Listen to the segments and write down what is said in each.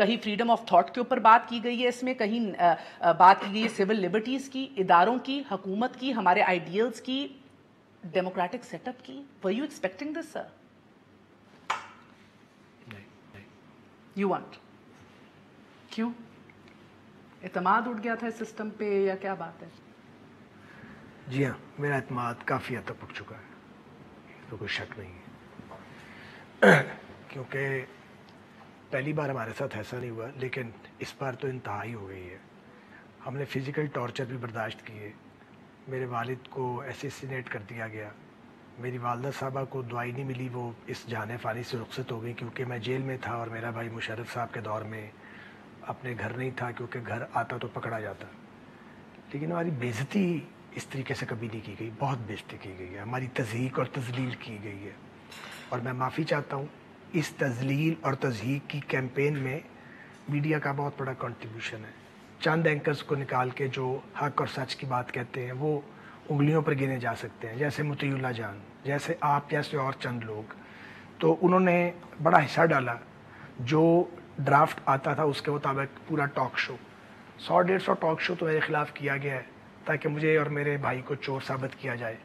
کہیں freedom of thought کے اوپر بات کی گئی ہے اس میں, کہیں بات کی گئی ہے سول لبرٹیز کی, اداروں کی, حکومت کی, ہمارے آئیڈیلز کی, ڈیموکریٹک سیٹ اپ کی. were you expecting this sir? you want کیوں اعتماد اٹھ گیا تھا اس سسٹم پہ یا کیا بات ہے؟ جی ہاں, میرا اعتماد کافی حد تک اٹھ چکا ہے, تو کوئی شک نہیں ہے. کیونکہ پہلی بار ہمارے ساتھ ایسا نہیں ہوا, لیکن اس بار تو انتہائی ہو گئی ہے. ہم نے فزیکل ٹارچر بھی برداشت کیے. میرے والد کو اسیسینیٹ کر دیا گیا. میری والدہ صاحبہ کو دعائی نہیں ملی, وہ اس جہان فانی سے رخصت ہو گئی کیونکہ میں جیل میں تھا اور میرا بھائی مشرف صاحب کے دور میں اپنے گھر نہیں تھا, کیونکہ گھر آتا تو پکڑا جاتا. لیکن ہماری بے عزتی اس طریقے سے کبھی نہیں کی گئی, بہت بے عزتی کی گئی ہے, ہماری تضحیک اور تذلیل کی گئی ہے. اور میں معافی چاہتا ہوں, اس تذلیل اور تضحیک کی کیمپین میں میڈیا کا بہت بڑا کنٹریبیوشن ہے. چند اینکرز کو نکال کے جو حق اور سچ کی بات کہتے ہیں وہ انگلیوں پر گنے جا سکتے ہیں, جیسے مطیع اللہ جان, جیسے آپ جیسے اور چند لوگ. تو انہوں نے بڑا حصہ ڈالا. جو ڈرافٹ آتا تھا اس کے مطابق پورا ٹاک شو, 100-150 ٹاک شو تو میرے خلاف کیا گیا ہے تاکہ مجھے اور میرے بھائی کو چور ثابت کیا جائے.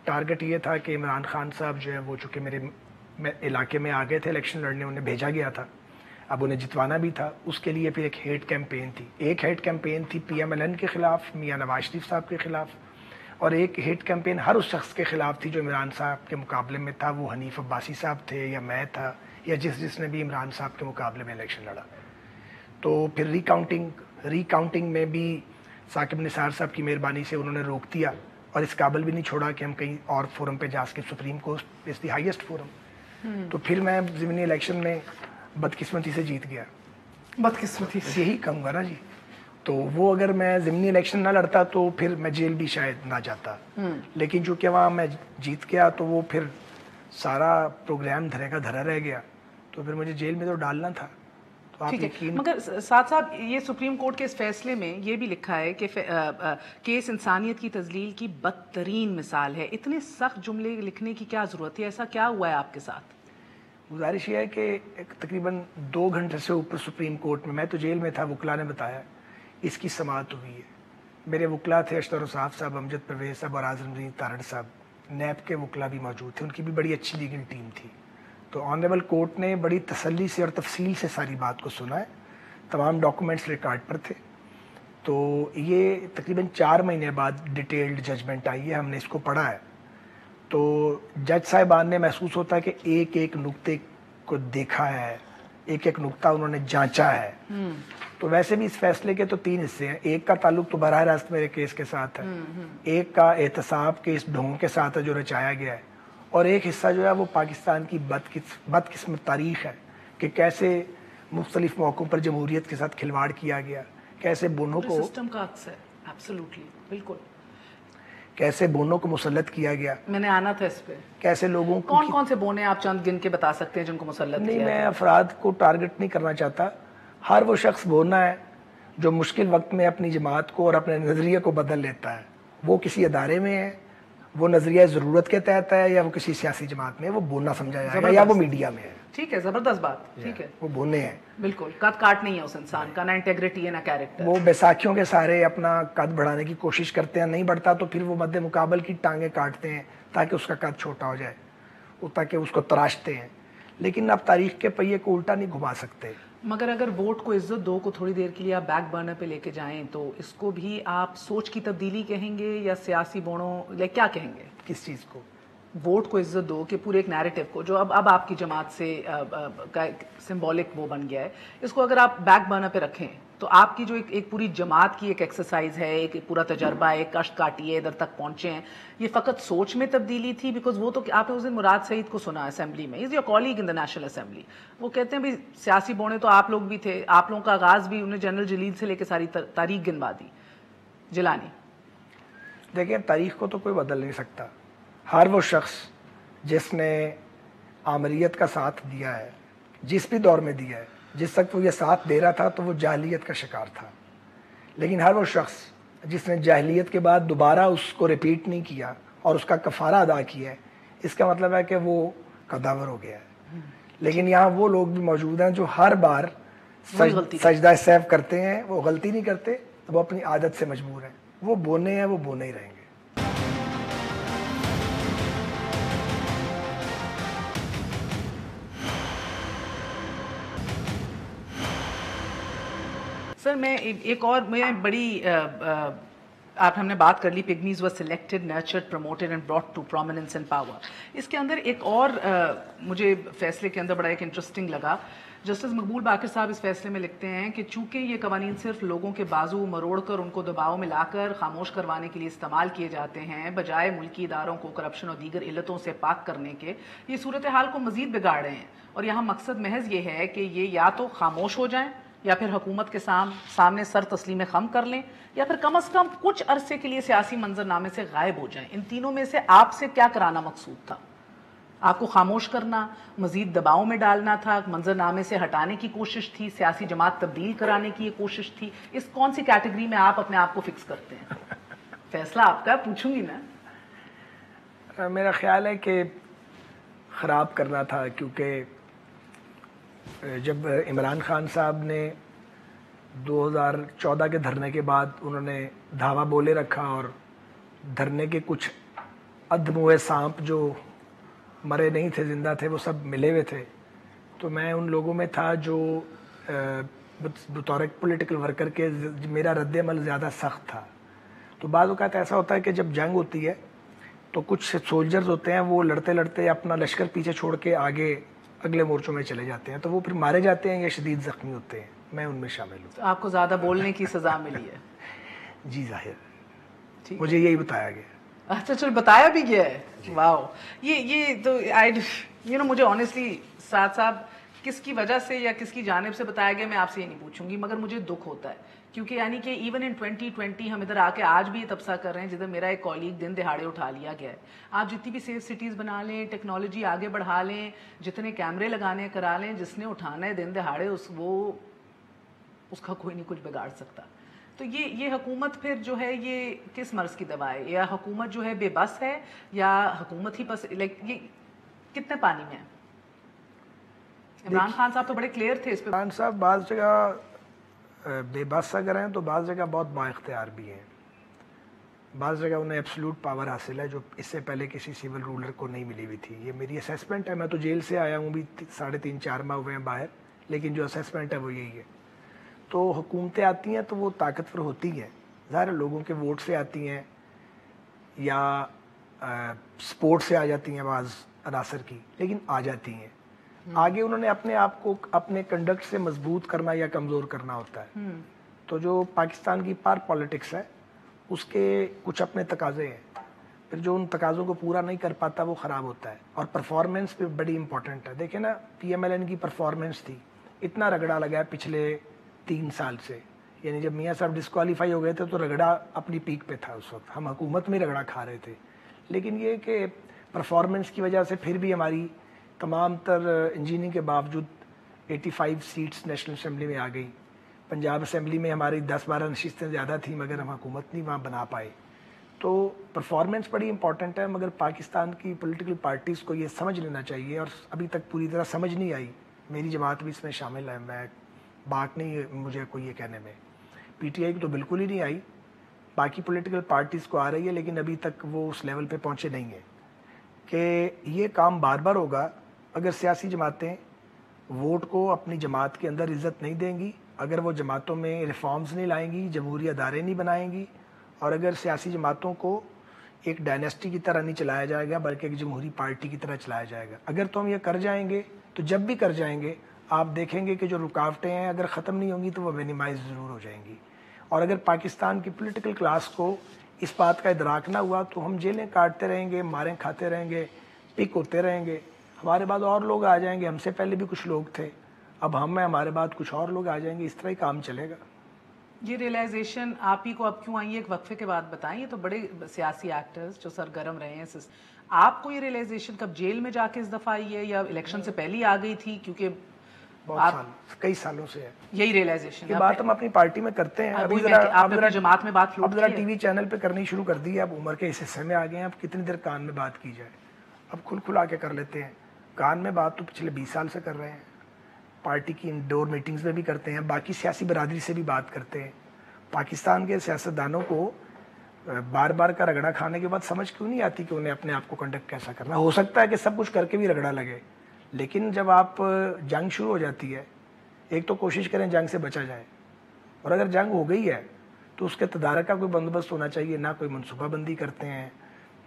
ٹارگٹ یہ تھا کہ عمران خان صاحب جو ہے وہ چونکہ میرے علاقے میں آ گئے تھے الیکشن لڑنے, انہیں بھیجا گیا تھا, اب انہیں جتوانا بھی تھا. اس کے لیے پھر ایک ہیٹ کیمپین تھی. ایک ہیٹ کیمپین تھی پی ایم ایل این کے خلاف, میاں نواز شریف صاحب کے خلاف, اور ایک ہیٹ کیمپین ہر اس شخص کے خلاف تھی جو عمران صاحب کے مقابلے میں تھا. وہ حنیف عباسی صاحب تھے یا میں تھا یا جس نے بھی عمران صاحب کے مقابلے میں الیکشن لڑا. تو پھر ری کاؤنٹنگ میں بھی ثاقب نثار صاحب کی مہربانی سے انہوں نے روک دیا اور اس قابل بھی نہیں چھوڑا کہ ہم کہیں اور فورم پہ جا کے, supreme court is the highest forum. تو پھر میں ضمنی الیکشن میں بدقسمتی سے جیت گیا. بدقسمتی سے یہی کہوں گا نا جی. تو وہ اگر میں ضمنی الیکشن نہ لڑتا تو پھر میں جیل بھی شاید نہ جاتا, لیکن چونکہ وہاں میں جیت گیا تو وہ پھر سارا پروگرام دھرے کا دھرا رہ گیا, تو پھر مجھے جیل میں تو ڈالنا تھا. ٹھیک ہے, مگر ساتھ ساتھ یہ سپریم کورٹ کے اس فیصلے میں یہ بھی لکھا ہے کہ کیس انسانیت کی تذلیل کی بدترین مثال ہے. اتنے سخت جملے لکھنے کی کیا ضرورت ہے؟ ایسا کیا ہوا ہے آپ کے ساتھ؟ گزارش یہ ہے کہ تقریباً 2 گھنٹے سے اوپر سپریم کورٹ میں تو جیل میں تھا, وکلا نے بتایا اس کی سماعت ہوئی ہے. میرے وکلا تھے اشتر صاحب صاحب, امجد پرویز صاحب اور اعظم الدین تارڑ صاحب. نیب کے وکلا بھی موجود تھے, ان کی بھی بڑی اچھی لیگل ٹیم تھی. تو آنریبل کورٹ نے بڑی تسلی سے اور تفصیل سے ساری بات کو سنا ہے. تمام ڈاکومنٹس ریکارڈ پر تھے. تو یہ تقریباً 4 مہینے بعد ڈیٹیلڈ ججمنٹ آئی ہے, ہم نے اس کو پڑھا ہے. تو جج صاحبان نے محسوس ہوتا ہے کہ ایک ایک نقطے کو دیکھا ہے, ایک ایک نقطہ انہوں نے جانچا ہے. تو ویسے بھی اس فیصلے کے تو 3 حصے ہیں. ایک کا تعلق تو براہ راست میرے کیس کے ساتھ ہے, ایک کا احتساب کے اس ڈھونگ کے ساتھ ہے جو رچایا گیا ہے, اور ایک حصہ جو ہے وہ پاکستان کی بدقسمت تاریخ ہے کہ کیسے مختلف موقعوں پر جمہوریت کے ساتھ کھلواڑ کیا گیا, کیسے بونوں کو سسٹم کا عکس ہے. ایبسولوٹلی, بالکل. کیسے بونوں کو مسلط کیا گیا. میں نے آنا تھا اس پہ. کیسے لوگوں کو کون سے بونے آپ چند گن کے بتا سکتے ہیں جن کو مسلط کیا؟ نہیں, میں افراد کو ٹارگٹ نہیں کرنا چاہتا. ہر وہ شخص بونا ہے جو مشکل وقت میں اپنی جماعت کو اور اپنے نظریے کو بدل لیتا ہے. وہ کسی ادارے میں ہے, وہ نظریہ ضرورت کے تحت ہے, یا وہ کسی سیاسی جماعت میں, وہ بونا سمجھا جائے گا, یا وہ میڈیا میں ہے. ٹھیک ہے, زبردست بات. ٹھیک ہے, وہ بونے ہیں. بالکل. قد کاٹ نہیں ہے اس انسان کا, نہ انٹیگریٹی ہے نہ کیریکٹر. وہ بیساکھیوں کے سارے اپنا قد بڑھانے کی کوشش کرتے ہیں, نہیں بڑھتا تو پھر وہ مد مقابل کی ٹانگیں کاٹتے ہیں تاکہ اس کا قد چھوٹا ہو جائے, تاکہ اس کو تراشتے ہیں. لیکن آپ تاریخ کے پہیے کو الٹا نہیں گھما سکتے. مگر اگر ووٹ کو عزت دو کو تھوڑی دیر کے لیے آپ بیک برنر پہ لے کے جائیں تو اس کو بھی آپ سوچ کی تبدیلی کہیں گے یا سیاسی بونوں, یا کیا کہیں گے؟ کس چیز کو؟ ووٹ کو عزت دو کہ پورے ایک نیریٹو کو جو اب آپ کی جماعت سے سمبولک وہ بن گیا ہے, اس کو اگر آپ بیک برنر پہ رکھیں تو آپ کی جو ایک پوری جماعت کی ایک ایکسرسائز ہے, ایک پورا تجربہ ہے, کشت کاٹی ہے, ادھر تک پہنچے ہیں, یہ فقط سوچ میں تبدیلی تھی؟ بیکاز وہ تو آپ نے اس دن مراد سعید کو سنا اسمبلی میں, is your colleague in the national assembly, وہ کہتے ہیں بھی سیاسی بونے تو آپ لوگ بھی تھے, آپ لوگوں کا آغاز بھی انہیں جنرل جلیل سے لے کے ساری تاریخ گنوا دی. جیلانی, دیکھیں تاریخ کو تو کوئی بدل نہیں سکتا. ہر وہ شخص جس نے آمریت کا ساتھ دیا ہے, جس بھی دور میں دیا ہے, جس وقت وہ یہ ساتھ دے رہا تھا تو وہ جاہلیت کا شکار تھا. لیکن ہر وہ شخص جس نے جاہلیت کے بعد دوبارہ اس کو ریپیٹ نہیں کیا اور اس کا کفارہ ادا کیا ہے, اس کا مطلب ہے کہ وہ قداور ہو گیا ہے. لیکن یہاں وہ لوگ بھی موجود ہیں جو ہر بار سجدہ سیف کرتے ہیں، وہ غلطی نہیں کرتے، وہ اپنی عادت سے مجبور ہیں، وہ بونے ہیں، وہ بونے ہی رہیں گے. سر میں ایک اور میں بڑی آپ ہم نے بات کر لی pygmies were selected nurtured promoted and brought to prominence and power. اس کے اندر ایک اور مجھے فیصلے کے اندر بڑا ایک انٹرسٹنگ لگا. جسٹس مقبول باقر صاحب اس فیصلے میں لکھتے ہیں کہ چونکہ یہ قوانین صرف لوگوں کے بازو مروڑ کر ان کو دباؤ میں لا کر خاموش کروانے کے لیے استعمال کیے جاتے ہیں بجائے ملکی اداروں کو کرپشن اور دیگر علتوں سے پاک کرنے کے، یہ صورتحال کو مزید بگاڑ رہے ہیں. اور یہاں مقصد محض یہ ہے کہ یہ یا تو خاموش ہو جائیں یا پھر حکومت کے سامنے سر تسلیم خم کر لیں یا پھر کم از کم کچھ عرصے کے لیے سیاسی منظرنامے سے غائب ہو جائیں. ان تینوں میں سے آپ سے کیا کرانا مقصود تھا؟ آپ کو خاموش کرنا، مزید دباؤ میں ڈالنا تھا، منظرنامے سے ہٹانے کی کوشش تھی، سیاسی جماعت تبدیل کرانے کی یہ کوشش تھی؟ اس کون سی کیٹیگری میں آپ اپنے آپ کو فکس کرتے ہیں؟ فیصلہ آپ کا، پوچھوں گی نا. میرا خیال ہے کہ خراب کرنا تھا، کیونکہ جب عمران خان صاحب نے 2014 کے دھرنے کے بعد انہوں نے دھاوا بولے رکھا اور دھرنے کے کچھ ادموئے سانپ جو مرے نہیں تھے، زندہ تھے، وہ سب ملے ہوئے تھے، تو میں ان لوگوں میں تھا جو بطور ایک پولیٹیکل ورکر کے میرا رد عمل زیادہ سخت تھا. تو بعض اوقات ایسا ہوتا ہے کہ جب جنگ ہوتی ہے تو کچھ سولجرز ہوتے ہیں وہ لڑتے لڑتے اپنا لشکر پیچھے چھوڑ کے آگے اگلے مورچوں میں چلے جاتے ہیں، تو وہ پھر مارے جاتے ہیں یا شدید زخمی ہوتے ہیں. میں ان میں شامل ہوں. آپ کو زیادہ بولنے کی سزا ملی ہے؟ جی ظاہر، مجھے یہی بتایا گیا. اچھا چلو، بتایا بھی گیا ہے. واو. یہ تو مجھے آنیسٹلی سعد صاحب کس کی وجہ سے یا کس کی جانب سے بتایا گیا میں آپ سے یہ نہیں پوچھوں گی، مگر مجھے دکھ ہوتا ہے کیونکہ یعنی کہ ایون ان 2020 ہم ادھر آ کے آج بھی یہ تبصرہ کر رہے ہیں جدھر میرا ایک کولیگ دن دہاڑے اٹھا لیا گیا ہے. آپ جتنی بھی سیف سٹیز بنا لیں، ٹیکنالوجی آگے بڑھا لیں، جتنے کیمرے لگانے کرا لیں، جس نے اٹھانا ہے دن دہاڑے اس کا کوئی نہیں کچھ بگاڑ سکتا. تو یہ حکومت پھر جو ہے یہ کس مرض کی دوا ہے؟ یا حکومت جو ہے بے بس ہے یا حکومت ہی بس یہ کتنے پانی میں ہے؟ عمران خان صاحب تو بڑے کلیئر تھے اس پہ. عمران صاحب بعض جگہ بے بس اگر ہیں تو بعض جگہ بہت با اختیار بھی ہیں. بعض جگہ انہیں ایبسلوٹ پاور حاصل ہے جو اس سے پہلے کسی سول رولر کو نہیں ملی ہوئی تھی. یہ میری اسیسمنٹ ہے. میں تو جیل سے آیا ہوں بھی 3.5-4 ماہ ہوئے ہیں باہر، لیکن جو اسیسمنٹ ہے وہ یہی ہے. تو حکومتیں آتی ہیں تو وہ طاقتور ہوتی ہیں، ظاہر لوگوں کے ووٹ سے آتی ہیں یا سپورٹ سے آ جاتی ہیں بعض عناصر کی، لیکن آ جاتی ہیں. آگے انہوں نے اپنے آپ کو اپنے کنڈکٹ سے مضبوط کرنا یا کمزور کرنا ہوتا ہے. تو جو پاکستان کی پار پالیٹکس ہے اس کے کچھ اپنے تقاضے ہیں، پھر جو ان تقاضوں کو پورا نہیں کر پاتا وہ خراب ہوتا ہے. اور پرفارمنس بھی بڑی امپورٹنٹ ہے. دیکھیں نا PMLN کی پرفارمنس تھی، اتنا رگڑا لگا ہے پچھلے 3 سال سے. یعنی جب میاں صاحب ڈسکوالیفائی ہو گئے تھے تو رگڑا اپنی پیک پہ تھا، اس وقت ہم حکومت میں رگڑا کھا رہے تھے. لیکن یہ کہ پرفارمنس کی وجہ سے پھر بھی ہماری تمام تر انجینئرنگ کے باوجود 85 سیٹس نیشنل اسمبلی میں آ گئی. پنجاب اسمبلی میں ہماری 10-12 نشستیں زیادہ تھیں مگر ہم حکومت نہیں وہاں بنا پائے. تو پرفارمنس بڑی امپورٹنٹ ہے، مگر پاکستان کی پولیٹیکل پارٹیز کو یہ سمجھ لینا چاہیے اور ابھی تک پوری طرح سمجھ نہیں آئی. میری جماعت بھی اس میں شامل ہے، میں بات نہیں ہے مجھے کوئی یہ کہنے میں. PTI کی تو بالکل ہی نہیں آئی، باقی پولیٹیکل پارٹیز کو آ رہی ہے لیکن ابھی تک وہ اس لیول پہ پہنچے نہیں ہیں کہ یہ کام بار بار ہوگا اگر سیاسی جماعتیں ووٹ کو اپنی جماعت کے اندر عزت نہیں دیں گی، اگر وہ جماعتوں میں ریفارمز نہیں لائیں گی، جمہوری ادارے نہیں بنائیں گی، اور اگر سیاسی جماعتوں کو ایک ڈائنیسٹی کی طرح نہیں چلایا جائے گا بلکہ ایک جمہوری پارٹی کی طرح چلایا جائے گا. اگر تو ہم یہ کر جائیں گے تو جب بھی کر جائیں گے آپ دیکھیں گے کہ جو رکاوٹیں ہیں اگر ختم نہیں ہوں گی تو وہ مینیمائز ضرور ہو جائیں گی. اور اگر پاکستان کی پولیٹیکل کلاس کو اس بات کا ادراک نہ ہوا تو ہم جیلیں کاٹتے رہیں گے، ماریں کھاتے رہیں گے، پک ہوتے رہیں گے. ہمارے بعد اور لوگ آ جائیں گے، ہم سے پہلے بھی کچھ لوگ تھے، اب ہم ہیں، ہمارے بعد کچھ اور لوگ آ جائیں گے. اس طرح ہی کام چلے گا. یہ ریئلائزیشن آپ ہی کو اب کیوں آئی ہے؟ ایک وقفے کے بعد بتائیں. یہ تو بڑے سیاسی ایکٹرز جو سرگرم رہے ہیں، آپ کو یہ ریئلائزیشن کب جیل میں جا کے اس دفعہ آئی ہے یا الیکشن سے پہلے ہی آ گئی تھی؟ کیونکہ کئی سالوں سے ہے یہی ریئلائزیشن. یہ بات ہم اپنی پارٹی میں کرتے ہیں. اب جماعت میں بات اب ذرا ٹی وی چینل پہ کرنی شروع کر دی ہے. اب عمر کے اس حصے میں آ گئے ہیں، اب کتنی دیر کان میں بات کی جائے. اب کھل کھلا کے کر لیتے ہیں. کان میں بات تو پچھلے 20 سال سے کر رہے ہیں. پارٹی کی انڈور میٹنگز میں بھی کرتے ہیں, باقی سیاسی برادری سے بھی بات کرتے ہیں. پاکستان کے سیاستدانوں کو بار بار کا رگڑا کھانے کے بعد سمجھ کیوں نہیں آتی کہ انہیں اپنے آپ کو کنڈکٹ کیسا کرنا. ہو سکتا ہے کہ سب کچھ کر کے بھی رگڑا لگے, لیکن جب آپ جنگ شروع ہو جاتی ہے, ایک تو کوشش کریں جنگ سے بچا جائے, اور اگر جنگ ہو گئی ہے تو اس کے تدارک کا کوئی بندوبست ہونا چاہیے. نہ کوئی منصوبہ بندی کرتے ہیں,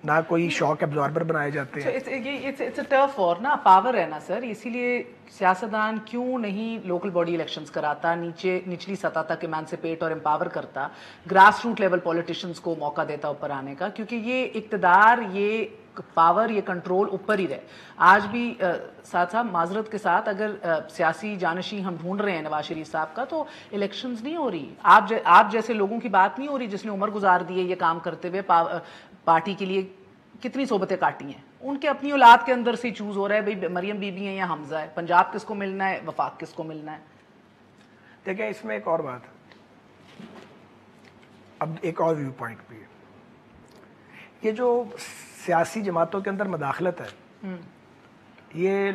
نہ کوئی شاک ایبزاربر بنائے جاتے ہیں. اٹس اے ٹف وار نا, پاور ہے نا سر, اسی لیے سیاستدان کیوں نہیں لوکل باڈی الیکشنز کراتا, نچلی سطح تک ایمانسپیٹ اور امپاور کرتا, گراس روٹ لیول پولیٹیشنز کو موقع دیتا اوپر آنے کا, کیونکہ یہ اقتدار, یہ پاور, یہ کنٹرول اوپر ہی رہے. آج بھی ساتھ صاحب معذرت کے ساتھ اگر سیاسی جانشین ہم ڈھونڈ رہے ہیں نواز شریف صاحب کا, تو الیکشنز نہیں ہو رہی. آپ جیسے لوگوں کی بات نہیں ہو رہی جس نے عمر گزار دی ہے یہ کام کرتے ہوئے, پارٹی کے لیے کتنی صحبتیں کاٹی ہیں. ان کے اپنی اولاد کے اندر سے چوز ہو رہا ہے بھئی مریم بی بی ہیں یا حمزہ ہے, پنجاب کس کو ملنا ہے, وفاق کس کو ملنا ہے. دیکھیں اس میں ایک اور بات ہے, اب ایک اور ویو پوائنٹ بھی ہے. یہ جو سیاسی جماعتوں کے اندر مداخلت ہے, یہ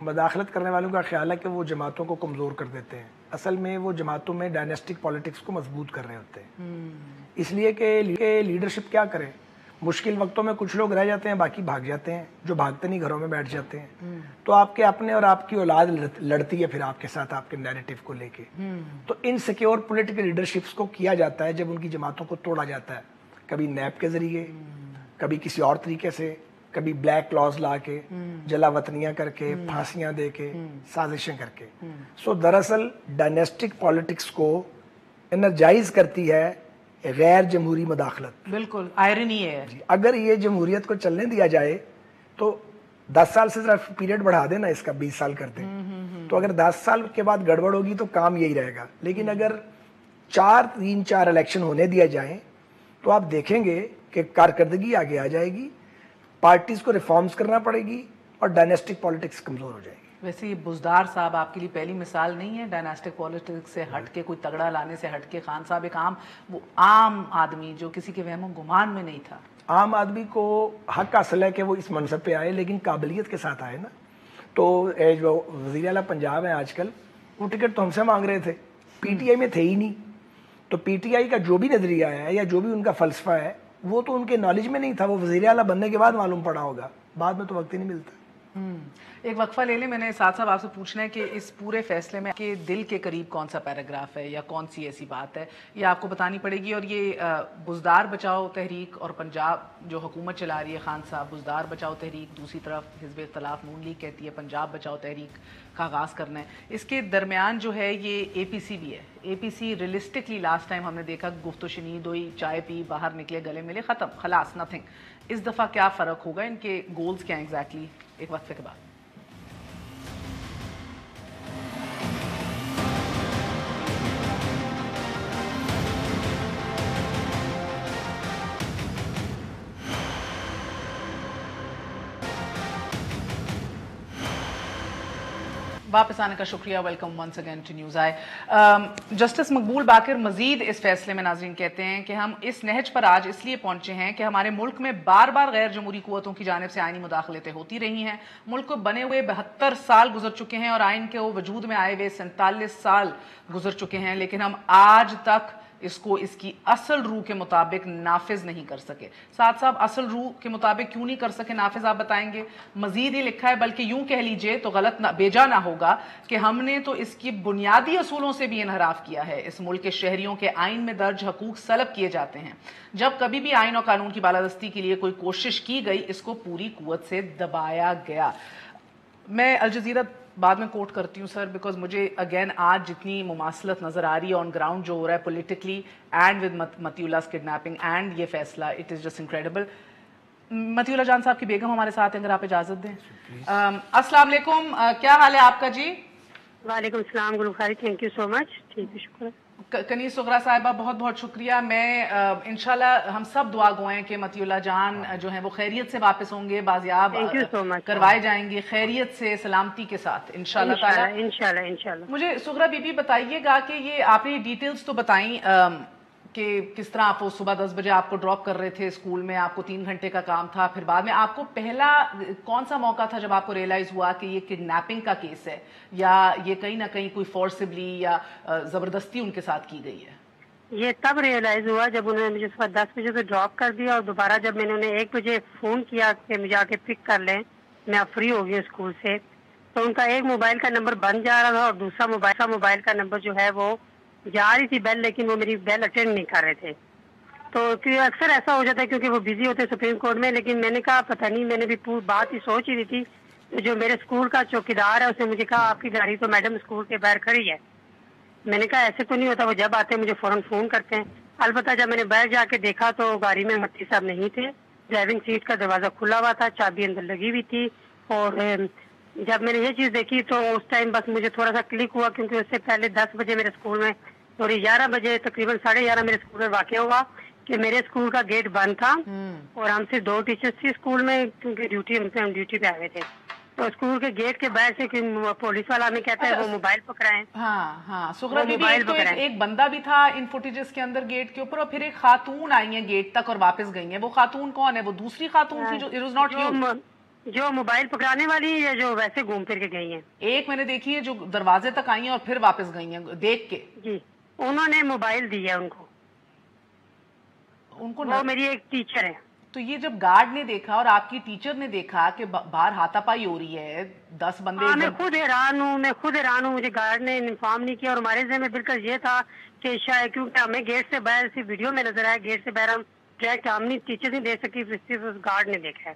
مداخلت کرنے والوں کا خیال ہے کہ وہ جماعتوں کو کمزور کر دیتے ہیں. اصل میں وہ جماعتوں میں ڈائنیسٹک پالیٹکس کو مضبوط کر رہے ہوتے ہیں. اس لیے کہ لیڈرشپ کیا کرے, مشکل وقتوں میں کچھ لوگ رہ جاتے ہیں, باقی بھاگ جاتے ہیں, جو بھاگتے نہیں گھروں میں بیٹھ جاتے ہیں. تو آپ کے اپنے اور آپ کی اولاد لڑتی ہے پھر آپ کے ساتھ آپ کے نیریٹو کو لے کے. تو ان سیکیور پولیٹیکل لیڈرشپس کو کیا جاتا ہے جب ان کی جماعتوں کو توڑا جاتا ہے, کبھی نیب کے ذریعے, کبھی کسی اور طریقے سے, کبھی بلیک لاز لا کے, جلا وطنیاں کر کے, پھانسیاں دے کے, سازشیں کر کے. سو دراصل ڈائنیسٹک پالیٹکس کو انرجائز کرتی ہے غیر جمہوری مداخلت. بالکل آئرنی ہے. اگر یہ جمہوریت کو چلنے دیا جائے تو 10 سال سے ذرا پیریڈ بڑھا دینا, اس کا 20 سال کر دیں, تو اگر 10 سال کے بعد گڑبڑ ہوگی تو کام یہی رہے گا. لیکن اگر 3-4 الیکشن ہونے دیا جائیں تو آپ دیکھیں گے کہ کارکردگی آگے آ جائے گی, پارٹیز کو ریفارمز کرنا پڑے گی, اور ڈائنیسٹک پالیٹکس کمزور ہو جائے گی. ویسے یہ بزدار صاحب آپ کے لیے پہلی مثال نہیں ہے ڈائناسٹک پالیٹکس سے ہٹ کے, کوئی تگڑا لانے سے ہٹ کے. خان صاحب ایک عام آدمی جو کسی کے وہم و گمان میں نہیں تھا. عام آدمی کو حق حاصل ہے کہ وہ اس منصب پہ آئے, لیکن قابلیت کے ساتھ آئے نا. تو جو وزیر اعلیٰ پنجاب ہیں آج کل, وہ ٹکٹ تو ہم سے مانگ رہے تھے, پی ٹی آئی میں تھے ہی نہیں. تو پی ٹی آئی کا جو بھی نظریہ ہے یا جو بھی ان کا فلسفہ ہے وہ تو ان کے نالج میں نہیں تھا, وہ وزیر اعلیٰ بننے کے بعد معلوم پڑا ہوگا, بعد میں تو وقت ہی نہیں ملتا. ایک وقفہ لے لیں. میں نے ساتھ صاحب آپ سے پوچھنا ہے کہ اس پورے فیصلے میں کہ دل کے قریب کون سا پیراگراف ہے یا کون سی ایسی بات ہے, یہ آپ کو بتانی پڑے گی. اور یہ بزدار بچاؤ تحریک اور پنجاب جو حکومت چلا رہی ہے خان صاحب, بزدار بچاؤ تحریک, دوسری طرف حزب اختلاف نون لیگ کہتی ہے پنجاب بچاؤ تحریک کا آغاز کرنا ہے. اس کے درمیان جو ہے یہ اے پی سی بھی ہے. اے پی سی ریئلسٹکلی لاسٹ ٹائم ہم نے دیکھا گفت و شنید ہوئی, چائے پی, باہر نکلے, گلے ملے, ختم, خلاص, نتھنگ. اس دفعہ کیا فرق ہوگا, ان کے گولز کیا ہیں ایگزیکٹلی, ایک وقفے کے بعد. واپس آنے کا شکریہ. Welcome once again to News Eye. Justice Maqbool Baqar مزید اس فیصلے میں ناظرین کہتے ہیں کہ ہم اس نہج پر آج اس لیے پہنچے ہیں کہ ہمارے ملک میں بار بار غیر جمہوری قوتوں کی جانب سے آئینی مداخلتیں ہوتی رہی ہیں. ملک کو بنے ہوئے 72 سال گزر چکے ہیں اور آئین کے وجود میں آئے ہوئے 47 سال گزر چکے ہیں, لیکن ہم آج تک اس کو اس کی اصل روح کے مطابق نافذ نہیں کر سکے. ساتھ صاحب اصل روح کے مطابق کیوں نہیں کر سکے نافذ, آپ بتائیں گے. مزید یہ لکھا ہے, بلکہ یوں کہہ لیجئے تو غلط بیجا نہ ہوگا کہ ہم نے تو اس کی بنیادی اصولوں سے بھی انحراف کیا ہے. اس ملک کے شہریوں کے آئین میں درج حقوق سلب کیے جاتے ہیں. جب کبھی بھی آئین اور قانون کی بالادستی کے لیے کوئی کوشش کی گئی, اس کو پوری قوت سے دبایا گیا. میں الجزیرہ بعد میں کوٹ کرتی ہوں سر, بیکاز مجھے اگین آج جتنی مماثلت نظر آ رہی ہے آن گراؤنڈ جو ہو رہا ہے پولیٹیکلی اینڈ ود متی اللہ کڈنیپنگ اینڈ یہ فیصلہ, اٹ از جسٹ انکریڈیبل. متی اللہ جان صاحب کی بیگم ہمارے ساتھ ہیں, اگر آپ اجازت دیں. السلام علیکم, کیا حال ہے آپ کا جی؟ وعلیکم السلام گلوخاری, تھینک یو سو مچ. ٹھیک ہے, شکریہ. کنیز صغرا صاحبہ بہت بہت شکریہ. میں انشاءاللہ ہم سب دعا گو ہیں کہ متی اللہ جان جو ہیں وہ خیریت سے واپس ہوں گے, بازیاب کروائے جائیں گے خیریت سے, سلامتی کے ساتھ انشاءاللہ تعالی. انشاءاللہ. مجھے صغرا بی بی بتائیے گا کہ یہ آپ نے ڈیٹیلز تو بتائیں کہ کس طرح آپ صبح 10 بجے آپ کو ڈراپ کر رہے تھے اسکول میں, آپ کو 3 گھنٹے کا کام تھا, پھر بعد میں آپ کو پہلا کون سا موقع تھا جب آپ کو ریئلائز ہوا کہ یہ کڈنیپنگ کا کیس ہے یا یہ کہیں نہ کہیں کوئی فورسبلی یا زبردستی ان کے ساتھ کی گئی ہے؟ یہ تب ریئلائز ہوا جب انہوں نے مجھے صبح 10 بجے سے ڈراپ کر دیا, اور دوبارہ جب میں نے انہیں 1 بجے فون کیا کہ مجھے آ کے پک کر لیں, میں اب فری ہو گئی اسکول سے, تو ان کا ایک موبائل کا نمبر بند جا رہا تھا اور دوسرا موبائل کا نمبر جو ہے وہ جا رہی تھی بیل, لیکن وہ میری بیل اٹینڈ نہیں کر رہے تھے. تو اکثر ایسا ہو جاتا ہے کیونکہ وہ بزی ہوتے سپریم کورٹ میں. لیکن میں نے کہا پتہ نہیں, میں نے بھی پوری بات ہی سوچ ہی رہی تھی. جو میرے اسکول کا چوکیدار ہے اس نے مجھے کہا آپ کی گاڑی تو میڈم اسکول کے باہر کھڑی ہے. میں نے کہا ایسے تو نہیں ہوتا, وہ جب آتے ہیں مجھے فوراً فون کرتے ہیں. البتہ جب میں نے باہر جا کے دیکھا تو گاڑی میں متی صاحب نہیں تھے, ڈرائیونگ سیٹ کا دروازہ کھلا ہوا تھا, چابی اندر لگی ہوئی تھی. اور جب میں نے یہ چیز دیکھی تو اس ٹائم بس مجھے تھوڑا سا کلک ہوا, کیونکہ اس سے پہلے 10 بجے میرے اسکول میں, اور 11 بجے تقریباً 11:30 میرے اسکول میں واقع ہوا کہ میرے اسکول کا گیٹ بند تھا اور ہم سے 2 ٹیچرز تھی اسکول میں, کیونکہ ہم ڈیوٹی پہ آئے تھے. تو اسکول کے گیٹ کے باہر سے پولیس والا ہمیں کہتا ہے وہ موبائل پکڑائیں. ہاں سغرا بی بی, ایک بندہ بھی تھا ان فوٹیجز کے اندر گیٹ کے اوپر, اور پھر ایک خاتون آئی ہیں گیٹ تک اور واپس گئی ہیں. وہ خاتون کون ہے؟ وہ دوسری خاتون تھی جو, اٹ واز ناٹ یو, جو موبائل پکڑانے والی ہے یا جو ویسے گھوم پھر کے گئی ہیں؟ ایک میں نے دیکھی ہے جو دروازے تک آئی ہیں اور پھر واپس گئی ہیں دیکھ کے. جی, انہوں نے موبائل دیا ان کو, وہ میری ایک ٹیچر ہے. تو یہ جب گارڈ نے دیکھا اور آپ کی ٹیچر نے دیکھا کہ باہر ہاتھا پائی ہو رہی ہے 10 بندے, میں خود حیران ہوں, مجھے گارڈ نے انفارم نہیں کیا. اور ہمارے ذہن میں بالکل یہ تھا کہ شاید کیونکہ ہمیں گیٹ سے باہر سی ویڈیو میں نظر آیا, گیٹ سے باہر ہم ڈائریکٹ ہم نہیں ٹیچر نہیں دیکھ سکی, صرف اس گارڈ نے دیکھا ہے.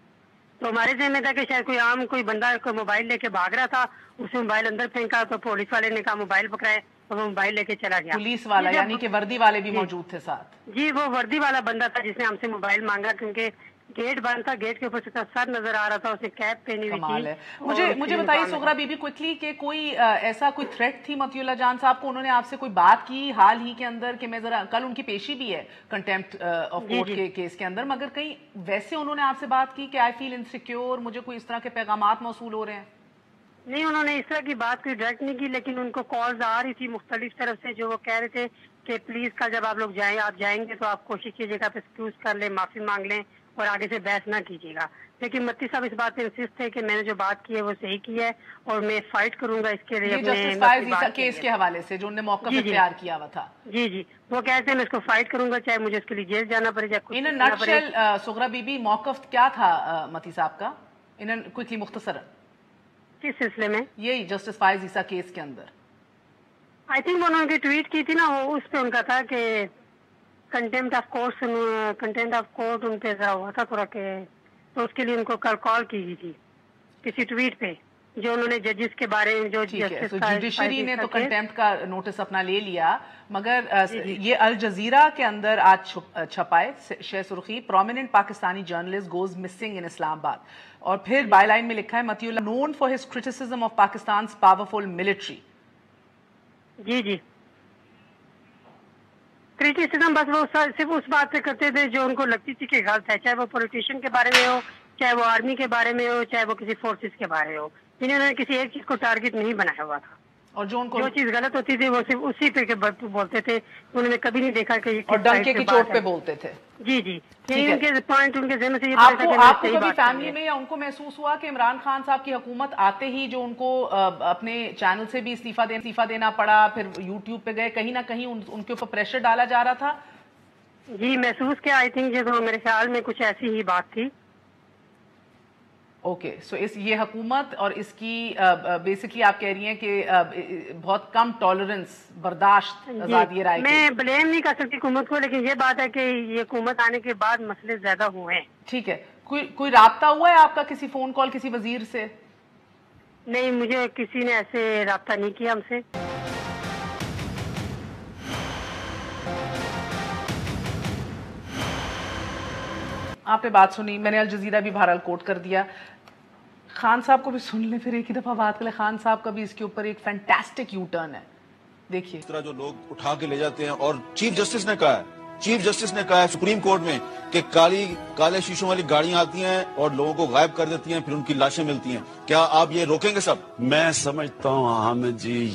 تو ہمارے ذہن میں تھا کہ شاید کوئی بندہ موبائل لے کے بھاگ رہا تھا, اس نے موبائل اندر پھینکا تو پولیس والے نے کہا موبائل پکڑائے اور وہ موبائل لے کے چلا گیا. پولیس والا یعنی کہ وردی والے بھی موجود تھے ساتھ؟ جی, وہ وردی والا بندہ تھا جس نے ہم سے موبائل مانگا, کیونکہ گیٹ بند تھا, گیٹ کے اوپر سے سر نظر آ رہا تھا, اسے کیپ پہنی ہوئی تھی. مجھے بتائیے سغرا بی بی کوئکلی کہ کوئی ایسا کوئی تھریٹ تھی مطیع اللہ جان صاحب کو, انہوں نے آپ سے کوئی بات کی حال ہی کے اندر کہ میں ذرا, کل ان کی پیشی بھی ہے کنٹیمپٹ آف کورٹ کے کیس کے اندر, مگر کہیں ویسے انہوں نے آپ سے بات کی کہ آئی فیل انسیکیور, مجھے کوئی اس طرح کے پیغامات موصول ہو رہے ہیں؟ نہیں, انہوں نے اس طرح کی بات کوئی ڈائریکٹ نہیں کی, لیکن ان کو کالز آ رہی تھی مختلف طرف سے جو وہ کہہ رہے تھے کہ پلیز کل جب آپ لوگ آپ جائیں گے تو آپ کوشش کیجیے گا, ایکسکیوز کر لیں, معافی مانگ لیں اور آگے سے بحث نہ کیجیے گا. لیکن متی صاحب اس بات پہ انسسٹ تھے کہ میں نے جو بات کی ہے وہ صحیح کی ہے اور میں فائٹ کروں گا اس کے لیے. جسٹس فائز عیسیٰ کیس کے حوالے سے جو انہوں نے موقف اختیار کیا ہوا تھا, جی وہ کہتے ہیں میں اس کو فائٹ کروں گا, چاہے مجھے اس کے لیے جیل جانا پڑے, ان اے نٹ شیل. سغرا بی بی موقف کیا تھا متی صاحب کا ان کوئکلی مختصرا کس سلسلے میں؟ یہی جسٹس فائز عیسیٰ کیس کے اندر. آئی تھنک انہوں نے ٹویٹ کی تھی نا, وہ اس پہ ان کا تھا کہ کنٹیمپٹ آف کورٹ ان پہ ذرا ہوا تھا تھوڑا, کہ تو اس کے لیے ان کو کال کی گئی تھی کسی ٹویٹ پہ, جو انہوں نے ججز کے بارے میں, جو جوڈیشری نے تو کنٹیمپٹ کا نوٹس اپنا لے لیا, مگر یہ الجزیرہ کے اندر آج چھپائے شہ سرخی, prominent Pakistani journalist goes missing in Islamabad, اور پھر بائی لائن میں لکھا ہے Matiullah known for his criticism of Pakistan's powerful military. جی کرٹیسزم بس وہ صرف اس بات پہ کرتے تھے جو ان کو لگتی تھی کہ غلط ہے, چاہے وہ پولیٹیشین کے بارے میں ہو, چاہے وہ آرمی کے بارے میں ہو, چاہے وہ کسی فورسز کے بارے ہو. انہوں نے کسی ایک چیز کو ٹارگٹ نہیں بنایا ہوا تھا, اور جو چیز غلط ہوتی تھی وہ صرف اسی پہ بولتے تھے. انہوں نے کبھی نہیں دیکھا کہ اور ڈنکے کی چوٹ پہ بولتے تھے. جی ان کے پوائنٹ ان کے ذہن سے آپ کو کبھی فیملی میں یا ان کو محسوس ہوا کہ عمران خان صاحب کی حکومت آتے ہی جو ان کو اپنے چینل سے بھی استعفیٰ دینا پڑا, پھر یوٹیوب پہ گئے, کہیں نہ کہیں ان کے اوپر پریشر ڈالا جا رہا تھا؟ جی محسوس کیا, آئی تھنک جو میرے خیال میں کچھ ایسی ہی بات تھی. اوکے, سو یہ حکومت اور اس کی بیسکلی آپ کہہ رہی ہیں کہ بہت کم ٹالرنس, برداشت آزادی رائے. میں بلیم نہیں کر سکتی حکومت کو, لیکن یہ بات ہے کہ یہ حکومت آنے کے بعد مسئلے زیادہ ہوئے ہیں. ٹھیک ہے, کوئی رابطہ ہوا ہے آپ کا, کسی فون کال کسی وزیر سے؟ نہیں, مجھے کسی نے ایسے رابطہ نہیں کیا ہم سے. آپ نے بات سنی, میں نے الجزیرہ بھی بہرحال کوٹ کر دیا. خان صاحب کو بھی سن لیں پھر ایک ہی دفعہ بات کریں. خان صاحب کا بھی اس کے اوپر ایک فینٹاسٹک یو ٹرن ہے, دیکھیے. اس طرح جو لوگ اٹھا کے لے جاتے ہیں, اور چیف جسٹس نے کہا ہے سپریم کورٹ میں کہ کالے شیشوں والی گاڑیاں آتی ہیں اور لوگوں کو غائب کر دیتی ہیں, پھر ان کی لاشیں ملتی ہیں. کیا آپ یہ روکیں گے سب؟ میں سمجھتا ہوں حامد جی,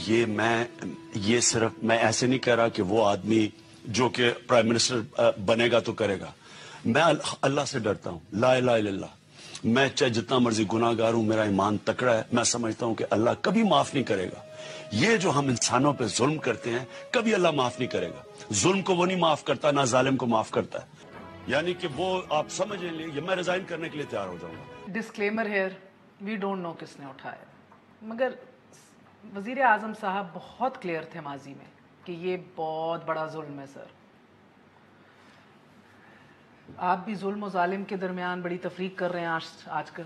یہ صرف میں ایسے نہیں کہہ رہا کہ وہ آدمی جو کہ پرائم منسٹر بنے گا تو کرے گا. میں اللہ سے ڈرتا ہوں, لا الہ الا اللہ. میں چاہے جتنا مرضی گناہ گار ہوں, میرا ایمان تکڑا ہے, میں سمجھتا ہوں کہ اللہ کبھی معاف نہیں کرے گا. یہ جو ہم انسانوں پہ ظلم کرتے ہیں کبھی اللہ معاف نہیں کرے گا. ظلم کو وہ نہیں معاف کرتا, نہ ظالم کو معاف کرتا ہے. یعنی کہ وہ آپ سمجھ لیں, میں ریزائن کرنے کے لیے تیار ہو جاؤں گا. Disclaimer here, we don't know کس نے اٹھایا, مگر وزیر اعظم صاحب بہت کلیئر تھے ماضی میں کہ یہ بہت بڑا ظلم ہے سر. آپ بھی ظلم و ظالم کے درمیان بڑی تفریق کر رہے ہیں آج کل.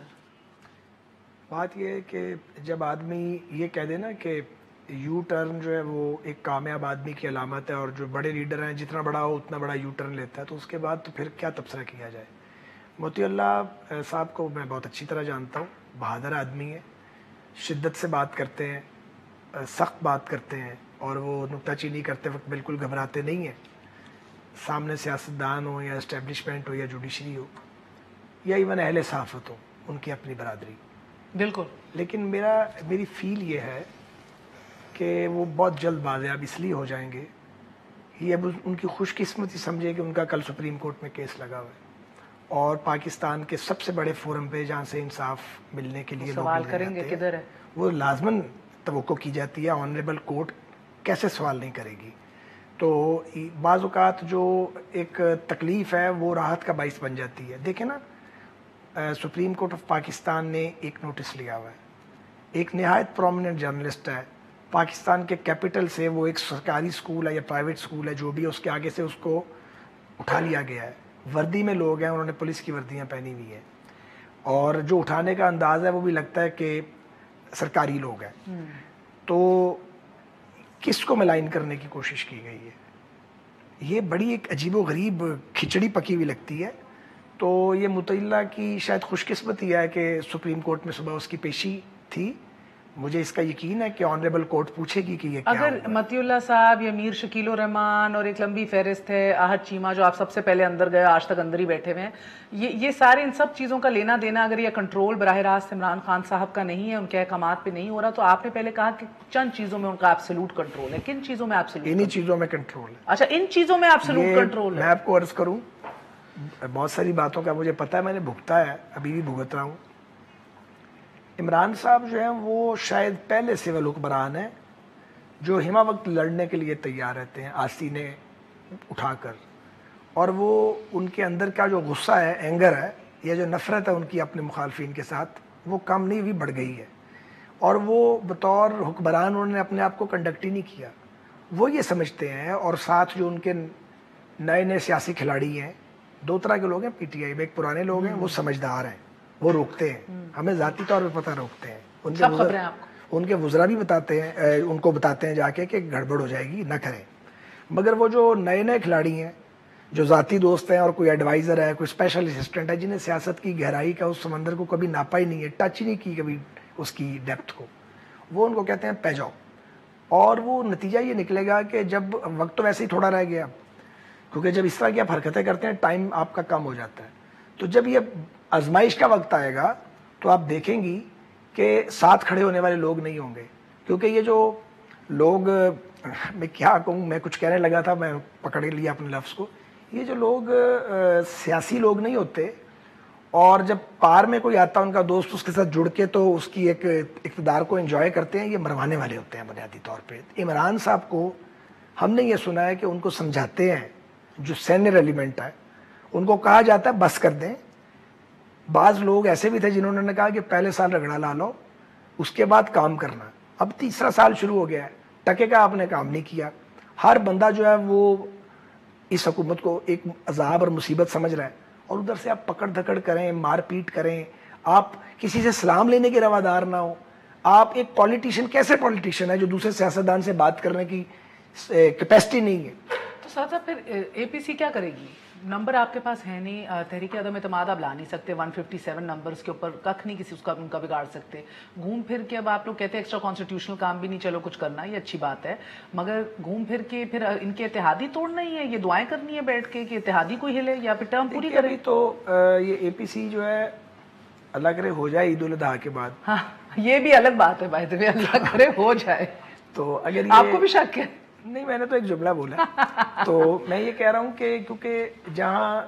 بات یہ ہے کہ جب آدمی یہ کہہ دے نا کہ یو ٹرن جو ہے وہ ایک کامیاب آدمی کی علامت ہے, اور جو بڑے لیڈر ہیں جتنا بڑا ہو اتنا بڑا یو ٹرن لیتا ہے, تو اس کے بعد تو پھر کیا تبصرہ کیا جائے. موتی اللہ صاحب کو میں بہت اچھی طرح جانتا ہوں, بہادر آدمی ہے, شدت سے بات کرتے ہیں, سخت بات کرتے ہیں, اور وہ نکتہ چینی کرتے وقت بالکل گھبراتے نہیں ہیں. سامنے سیاستدان ہو یا اسٹیبلشمنٹ ہو یا جوڈیشری ہو یا ایون اہل صحافت ہو, ان کی اپنی برادری. بالکل. لیکن میری فیل یہ ہے کہ وہ بہت جلد بازیاب اس لیے ہو جائیں گے, یہ اب ان کی خوش قسمتی سمجھے کہ ان کا کل سپریم کورٹ میں کیس لگا ہوا ہے, اور پاکستان کے سب سے بڑے فورم پہ جہاں سے انصاف ملنے کے لیے سوال کریں گے کدھر ہے, وہ لازماً توقع کی جاتی ہے. آنریبل کورٹ کیسے سوال نہیں کرے گی؟ تو بعض اوقات جو ایک تکلیف ہے وہ راحت کا باعث بن جاتی ہے. دیکھیں نا, سپریم کورٹ آف پاکستان نے ایک نوٹس لیا ہوا ہے, ایک نہایت پرومیننٹ جرنلسٹ ہے پاکستان کے کیپٹل سے, وہ ایک سرکاری سکول ہے یا پرائیویٹ سکول ہے جو بھی, اس کے آگے سے اس کو اٹھا لیا گیا ہے. وردی میں لوگ ہیں, انہوں نے پولیس کی وردیاں پہنی ہوئی ہیں, اور جو اٹھانے کا انداز ہے وہ بھی لگتا ہے کہ سرکاری لوگ ہیں. تو کس کو ملائن کرنے کی کوشش کی گئی ہے؟ یہ بڑی ایک عجیب و غریب کھچڑی پکی ہوئی لگتی ہے. تو یہ مطلع کی شاید خوش قسمتی ہے کہ سپریم کورٹ میں صبح اس کی پیشی تھی. مجھے اس کا یقین ہے کہ آنریبل کورٹ پوچھے گی کہ یہ کیا اگر متی اللہ صاحب یا میر شکیل الرحمان اور ایک لمبی فہرست ہے, آہد چیمہ جو آپ سب سے پہلے اندر گئے, آج تک اندر ہی بیٹھے ہوئے ہیں, یہ سارے ان سب چیزوں کا لینا دینا اگر یہ کنٹرول براہ راست عمران خان صاحب کا نہیں ہے, ان کے احکامات پہ نہیں ہو رہا, تو آپ نے پہلے کہا کہ چند چیزوں میں ان کا ایبسولوٹ کنٹرول ہے. کن چیزوں میں ایبسولوٹ؟ انہی چیزوں میں کنٹرول ہے. اچھا, ان چیزوں میں ایبسولوٹ کنٹرول ہے. میں آپ کو عرض کروں, بہت ساری باتوں کا مجھے پتہ ہے, میں نے بھگتا ہے, ابھی بھی بھگت رہا ہوں. عمران صاحب جو ہیں وہ شاید پہلے سول حکمران ہیں جو ہما وقت لڑنے کے لیے تیار رہتے ہیں آستینے اٹھا کر, اور وہ ان کے اندر کا جو غصہ ہے, اینگر ہے, یا جو نفرت ہے ان کی اپنے مخالفین کے ساتھ, وہ کم نہیں ہوئی, بڑھ گئی ہے. اور وہ بطور حکمران انہوں نے اپنے آپ کو کنڈکٹ ہی نہیں کیا. وہ یہ سمجھتے ہیں, اور ساتھ جو ان کے نئے نئے سیاسی کھلاڑی ہیں, دو طرح کے لوگ ہیں پی ٹی آئی میں, ایک پرانے لوگ ہیں وہ سمجھدار ہیں, وہ روکتے ہیں, ہمیں ذاتی طور پہ پتہ روکتے ہیں, ان کے وزراء بھی بتاتے ہیں, ان کو بتاتے ہیں جا کے کہ گڑبڑ ہو جائے گی, نہ کریں. مگر وہ جو نئے نئے کھلاڑی ہیں, جو ذاتی دوست ہیں, اور کوئی ایڈوائزر ہے, کوئی اسپیشل اسسٹنٹ ہے, جنہیں سیاست کی گہرائی کا اس سمندر کو کبھی ناپا ہی نہیں ہے, ٹچ ہی نہیں کی کبھی اس کی ڈیپتھ کو, وہ ان کو کہتے ہیں پہ جاؤ. اور وہ نتیجہ یہ نکلے گا کہ جب وقت تو ویسے ہی تھوڑا رہ گیا, کیونکہ جب اس طرح کی آپ حرکتیں کرتے ہیں ٹائم آپ کا کم ہو جاتا ہے, تو جب یہ آزمائش کا وقت آئے گا تو آپ دیکھیں گی کہ ساتھ کھڑے ہونے والے لوگ نہیں ہوں گے. کیونکہ یہ جو لوگ, میں کیا کہوں, میں کچھ کہنے لگا تھا, میں پکڑ لیا اپنے لفظ کو, یہ جو لوگ سیاسی لوگ نہیں ہوتے, اور جب پار میں کوئی آتا ان کا دوست اس کے ساتھ جڑ کے تو اس کی ایک اقتدار کو انجوائے کرتے ہیں, یہ مروانے والے ہوتے ہیں بنیادی طور پہ. عمران صاحب کو ہم نے یہ سنا ہے کہ ان کو سمجھاتے ہیں, جو سینئر ایلیمنٹ ہے ان کو کہا جاتا ہے بس کر دیں. بعض لوگ ایسے بھی تھے جنہوں نے کہا کہ پہلے سال رگڑا لا لو, اس کے بعد کام کرنا. اب تیسرا سال شروع ہو گیا ہے, ٹکے کا آپ نے کام نہیں کیا. ہر بندہ جو ہے وہ اس حکومت کو ایک عذاب اور مصیبت سمجھ رہا ہے, اور ادھر سے آپ پکڑ دھکڑ کریں, مار پیٹ کریں, آپ کسی سے سلام لینے کے روادار نہ ہو. آپ ایک پولیٹیشین, کیسے پولیٹیشین ہے جو دوسرے سیاستدان سے بات کرنے کی کیپیسٹی نہیں ہے؟ تو ساتھ صاحب پھر اے پی سی کیا کرے گی؟ نمبر آپ کے پاس ہے نہیں, تحریک عدم اعتماد آپ لا نہیں سکتے, 157 نمبرز کے اوپر ککھ نہیں کسی ان کا بگاڑ سکتے. گھوم پھر کے اب آپ لوگ کہتے ہیں ایکسٹرا کانسٹیٹیوشنل کام بھی نہیں, چلو کچھ کرنا, یہ اچھی بات ہے, مگر گھوم پھر کے پھر ان کے اتحادی توڑنا ہی ہے, یہ دعائیں کرنی ہے بیٹھ کے کہ اتحادی کوئی ہلے یا پھر ٹرم پوری کرے. تو یہ اے پی سی جو ہے اللہ کرے ہو جائے عید الاضحیٰ کے بعد. ہاں, یہ بھی الگ بات ہے بھائی, اللہ کرے ہو جائے. تو اگر آپ کو بھی شک ہے؟ نہیں میں نے تو ایک جملہ بولا تو میں یہ کہہ رہا ہوں کہ کیونکہ جہاں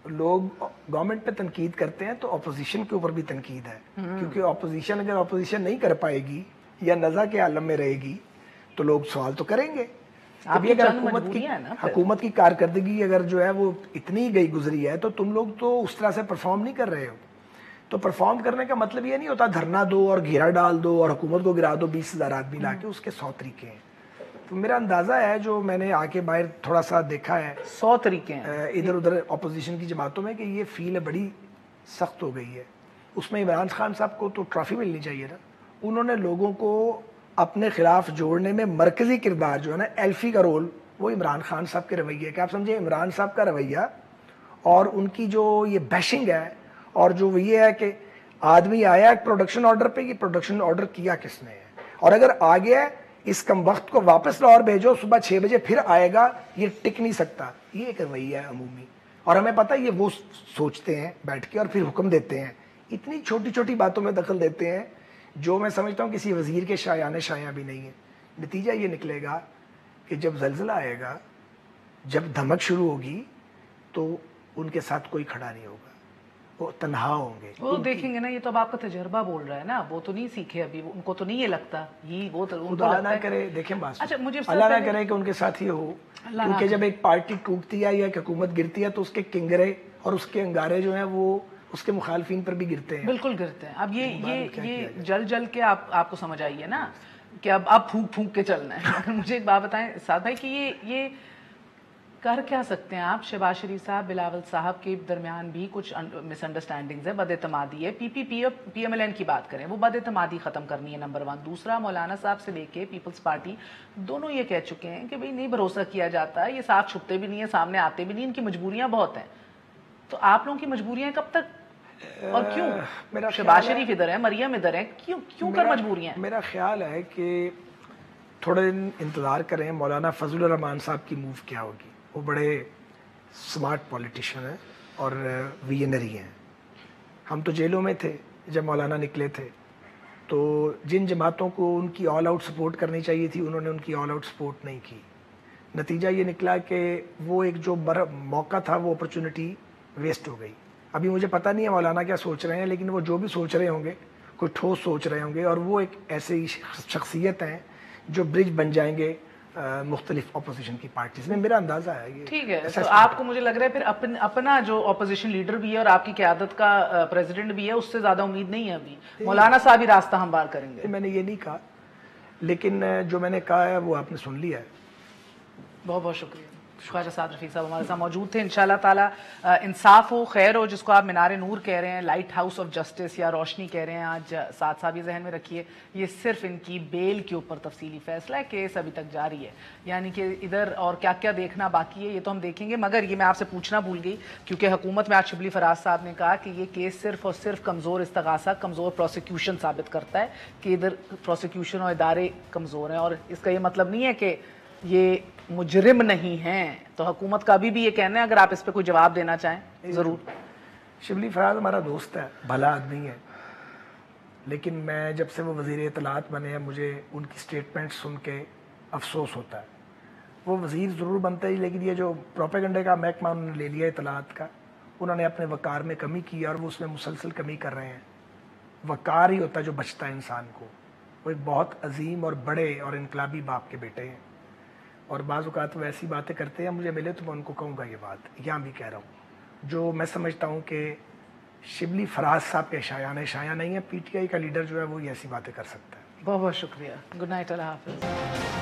لوگ گورنمنٹ پہ تنقید کرتے ہیں تو اپوزیشن کے اوپر بھی تنقید ہے, کیونکہ اپوزیشن اگر اپوزیشن نہیں کر پائے گی یا نزا کے عالم میں رہے گی تو لوگ سوال تو کریں گے. ابھی اگر حکومت کی کارکردگی اگر جو ہے وہ اتنی گئی گزری ہے تو تم لوگ تو اس طرح سے پرفارم نہیں کر رہے ہو. تو پرفارم کرنے کا مطلب یہ نہیں ہوتا دھرنا دو اور گھیرا ڈال دو اور حکومت کو گرا دو 20,000 آدمی لا کے, اس کے 100 طریقے ہیں. تو میرا اندازہ ہے جو میں نے آ کے باہر تھوڑا سا دیکھا ہے 100 طریقے ہیں ادھر ادھر اپوزیشن کی جماعتوں میں, کہ یہ فیل بڑی سخت ہو گئی ہے. اس میں عمران خان صاحب کو تو ٹرافی ملنی چاہیے نا, انہوں نے لوگوں کو اپنے خلاف جوڑنے میں مرکزی کردار جو ہے نا ایلفی کا رول وہ عمران خان صاحب کے رویے کہ آپ سمجھیں عمران صاحب کا رویہ اور ان کی جو یہ بیشنگ ہے اور جو یہ ہے کہ آدمی آیا ایک پروڈکشن آرڈر پہ, یہ پروڈکشن آرڈر کیا کس نے ہے, اور اگر آ گیا اس کم وقت کو واپس لاہور بھیجو صبح 6 بجے پھر آئے گا, یہ ٹک نہیں سکتا. یہ ایک رویہ ہے عمومی, اور ہمیں پتہ یہ وہ سوچتے ہیں بیٹھ کے اور پھر حکم دیتے ہیں, اتنی چھوٹی چھوٹی باتوں میں دخل دیتے ہیں جو میں سمجھتا ہوں کسی وزیر کے شایان بھی نہیں ہے. نتیجہ یہ نکلے گا کہ جب زلزلہ آئے گا, جب دھمک شروع ہوگی تو ان کے ساتھ کوئی کھڑا نہیں ہوگا, وہ تنہا ہوں گے. وہ دیکھیں گے نا, یہ تو اب آپ کا تجربہ بول رہا ہے نا, وہ تو نہیں سیکھے ابھی, ان کو تو نہیں یہ لگتا یہ وہ خدا نہ کرے. دیکھیں بات اچھا مجھے اللہ نہ کرے کہ ان کے ساتھ یہ ہو, کیونکہ جب ایک پارٹی ٹوٹتی ہے یا ایک حکومت گرتی ہے تو اس کے کنگرے اور اس کے انگارے جو ہیں وہ اس کے مخالفین پر بھی گرتے ہیں. بالکل گرتے ہیں. اب یہ جل کے آپ کو سمجھ آئی ہے نا کہ اب پھونک کے چلنا ہے. مجھے ایک بات بتائیں سعد بھائی کہ یہ کر کیا سکتے ہیں آپ؟ شہباز شریف صاحب بلاول صاحب کے درمیان بھی کچھ مس انڈرسٹینڈنگز ہے, بد اعتمادی ہے. پی ایم ایل این کی بات کریں, وہ بد اعتمادی ختم کرنی ہے نمبر 1. دوسرا, مولانا صاحب سے لے کے پیپلز پارٹی دونوں یہ کہہ چکے ہیں کہ بھئی نہیں بھروسہ کیا جاتا, یہ ساتھ چھپتے بھی نہیں ہیں, سامنے آتے بھی نہیں, ان کی مجبوریاں بہت ہیں. تو آپ لوگوں کی مجبوریاں کب تک اور کیوں؟ شہباز شریف ادھر ہے, مریم ادھر ہے, کیوں کر مجبوریاں ہیں؟ میرا خیال ہے کہ تھوڑے دن انتظار کریں, مولانا فضل الرحمان صاحب کی موو کیا ہوگی. وہ بڑے سمارٹ پولیٹیشین ہیں اور ویژنری ہیں. ہم تو جیلوں میں تھے جب مولانا نکلے تھے, تو جن جماعتوں کو ان کی آل آؤٹ سپورٹ کرنی چاہیے تھی انہوں نے ان کی آل آؤٹ سپورٹ نہیں کی. نتیجہ یہ نکلا کہ وہ ایک جو موقع تھا وہ اپرچونٹی ویسٹ ہو گئی. ابھی مجھے پتہ نہیں ہے مولانا کیا سوچ رہے ہیں, لیکن وہ جو بھی سوچ رہے ہوں گے کوئی ٹھوس سوچ رہے ہوں گے, اور وہ ایک ایسی شخصیت ہیں جو برج بن جائیں گے مختلف اپوزیشن کی پارٹیز میں. میرا اندازہ ہے یہ ٹھیک ہے. تو آپ کو مجھے لگ رہا ہے پھر اپنا جو اپوزیشن لیڈر بھی ہے اور آپ کی قیادت کا پریزیڈنٹ بھی ہے, اس سے زیادہ امید نہیں ہے ابھی. مولانا صاحب ہی راستہ ہموار کریں گے. میں نے یہ نہیں کہا, لیکن جو میں نے کہا ہے وہ آپ نے سن لیا ہے. بہت بہت شکریہ. خواجہ سعد رفیق صاحب ہمارے ساتھ موجود تھے. انشاءاللہ تعالیٰ انصاف ہو, خیر ہو, جس کو آپ مینار نور کہہ رہے ہیں, لائٹ ہاؤس آف جسٹس یا روشنی کہہ رہے ہیں آج سعد صاحب, یہ ذہن میں رکھیے یہ صرف ان کی بیل کے اوپر تفصیلی فیصلہ ہے. کیس ابھی تک جاری ہے, یعنی کہ ادھر اور کیا کیا دیکھنا باقی ہے یہ تو ہم دیکھیں گے. مگر یہ میں آپ سے پوچھنا بھول گئی, کیونکہ حکومت میں آج شبلی فراز صاحب نے کہا کہ یہ کیس صرف اور صرف کمزور استغاثہ, کمزور پروسیکیوشن ثابت کرتا ہے کہ ادھر پروسیکیوشن اور ادارے کمزور ہیں. اور اس کا یہ مطلب نہیں ہے کہ یہ مجرم نہیں ہیں. تو حکومت کا ابھی بھی یہ کہنا ہے, اگر آپ اس پہ کوئی جواب دینا چاہیں ضرور. شبلی فراز ہمارا دوست ہے, بھلا آدمی ہے, لیکن میں جب سے وہ وزیر اطلاعات بنے ہیں مجھے ان کی سٹیٹمنٹ سن کے افسوس ہوتا ہے. وہ وزیر ضرور بنتے ہی, لیکن یہ جو پروپیگنڈے کا محکمہ انہوں نے لے لیا اطلاعات کا, انہوں نے اپنے وقار میں کمی کی اور وہ اس میں مسلسل کمی کر رہے ہیں. وقار ہی ہوتا ہے جو بچتا ہے انسان کو. وہ ایک بہت عظیم اور بڑے اور انقلابی باپ کے بیٹے ہیں, اور بعض اوقات وہ ایسی باتیں کرتے ہیں, مجھے ملے تو میں ان کو کہوں گا یہ بات, یہاں بھی کہہ رہا ہوں, جو میں سمجھتا ہوں کہ شبلی فراز صاحب کے شایاں نہیں ہے. پی ٹی آئی کا لیڈر جو ہے وہ یہ ایسی باتیں کر سکتا ہے. بہت بہت شکریہ. گڈ نائٹ, اللہ حافظ.